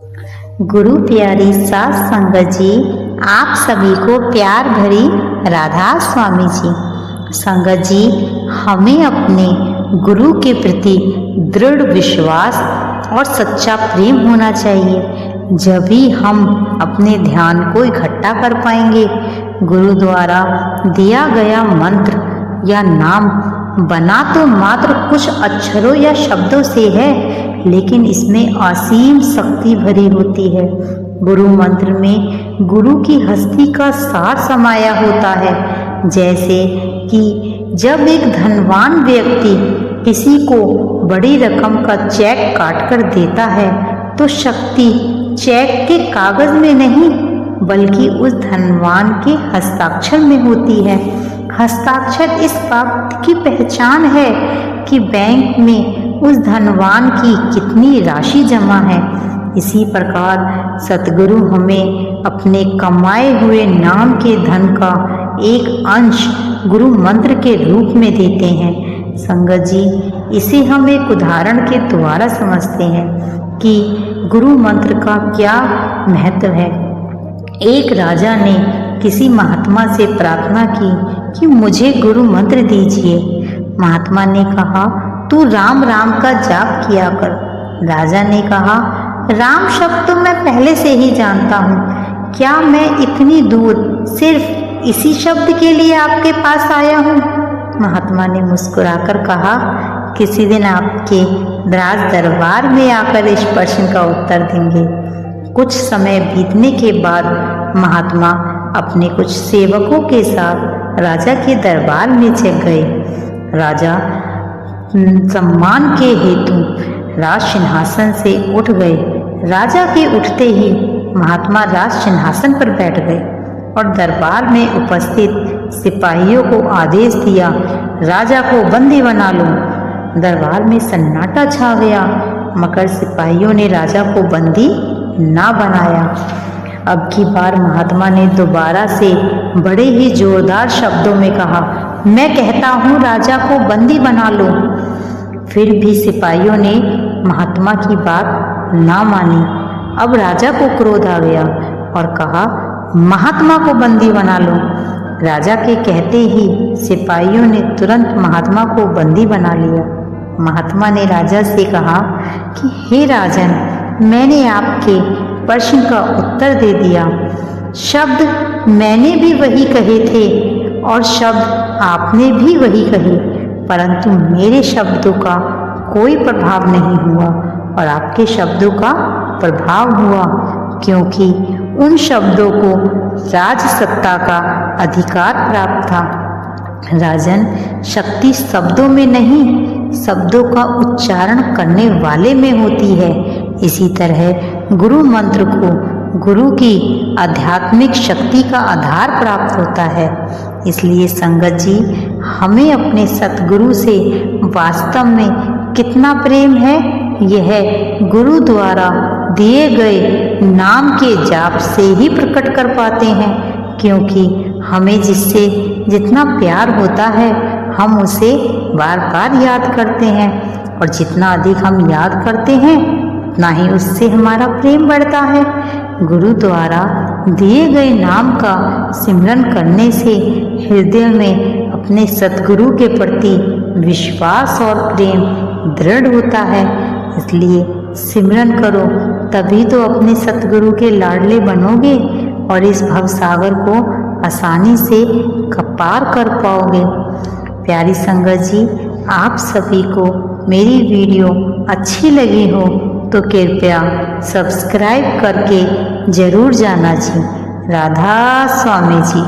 गुरु प्यारी साध संगत जी, आप सभी को प्यार भरी राधा स्वामी जी। संगत जी, हमें अपने गुरु के प्रति दृढ़ विश्वास और सच्चा प्रेम होना चाहिए, जब ही हम अपने ध्यान को इकट्ठा कर पाएंगे। गुरु द्वारा दिया गया मंत्र या नाम बना तो मात्र कुछ अक्षरों या शब्दों से है, लेकिन इसमें असीम शक्ति भरी होती है। गुरु मंत्र में गुरु की हस्ती का सार समाया होता है। जैसे कि जब एक धनवान व्यक्ति किसी को बड़ी रकम का चेक काट कर देता है, तो शक्ति चेक के कागज में नहीं बल्कि उस धनवान के हस्ताक्षर में होती है। हस्ताक्षर इस बात की पहचान है कि बैंक में उस धनवान की कितनी राशि जमा है। इसी प्रकार सतगुरु हमें अपने कमाए हुए नाम के धन का एक अंश गुरु मंत्र के रूप में देते हैं। संगत जी, इसे हम एक उदाहरण के द्वारा समझते हैं कि गुरु मंत्र का क्या महत्व है। एक राजा ने किसी महात्मा से प्रार्थना की कि मुझे गुरु मंत्र दीजिए। महात्मा ने कहा, तू राम राम का जाप किया कर। राजा ने कहा, राम शब्द तो मैं पहले से ही जानता हूँ, क्या मैं इतनी दूर सिर्फ इसी शब्द के लिए आपके पास आया हूँ? महात्मा ने मुस्कुराकर कहा, किसी दिन आपके राज दरबार में आकर इस प्रश्न का उत्तर देंगे। कुछ समय बीतने के बाद महात्मा अपने कुछ सेवकों के साथ राजा के दरबार में चल गए। राजा सम्मान के हेतु राज सिंहासन से उठ गए। राजा के उठते ही महात्मा राज सिंहासन पर बैठ गए और दरबार में उपस्थित सिपाहियों को आदेश दिया, राजा को बंदी बना लो। दरबार में सन्नाटा छा गया, मगर सिपाहियों ने राजा को बंदी ना बनाया। अब की बार महात्मा ने दोबारा से बड़े ही जोरदार शब्दों में कहा, मैं कहता हूँ राजा को बंदी बना लो। फिर भी सिपाहियों ने महात्मा की बात ना मानी। अब राजा को क्रोध आ गया और कहा, महात्मा को बंदी बना लो। राजा के कहते ही सिपाहियों ने तुरंत महात्मा को बंदी बना लिया। महात्मा ने राजा से कहा कि हे राजन, मैंने आपके प्रश्न का उत्तर दे दिया। शब्द मैंने भी वही कहे थे और शब्द आपने भी वही कहे, परंतु मेरे शब्दों का कोई प्रभाव नहीं हुआ और आपके शब्दों का प्रभाव हुआ, क्योंकि उन शब्दों को राज सत्ता का अधिकार प्राप्त था। राजन, शक्ति शब्दों में नहीं, शब्दों का उच्चारण करने वाले में होती है। इसी तरह गुरु मंत्र को गुरु की आध्यात्मिक शक्ति का आधार प्राप्त होता है। इसलिए संगत जी, हमें अपने सतगुरु से वास्तव में कितना प्रेम है, यह गुरु द्वारा दिए गए नाम के जाप से ही प्रकट कर पाते हैं, क्योंकि हमें जिससे जितना प्यार होता है हम उसे बार बार याद करते हैं, और जितना अधिक हम याद करते हैं उतना ही उससे हमारा प्रेम बढ़ता है। गुरु द्वारा दिए गए नाम का सिमरन करने से हृदय में अपने सतगुरु के प्रति विश्वास और प्रेम दृढ़ होता है। इसलिए सिमरन करो, तभी तो अपने सतगुरु के लाडले बनोगे और इस भवसागर को आसानी से पार कर पाओगे। प्यारी संगत जी, आप सभी को मेरी वीडियो अच्छी लगी हो तो कृपया सब्सक्राइब करके जरूर जाना जी। राधा स्वामी जी।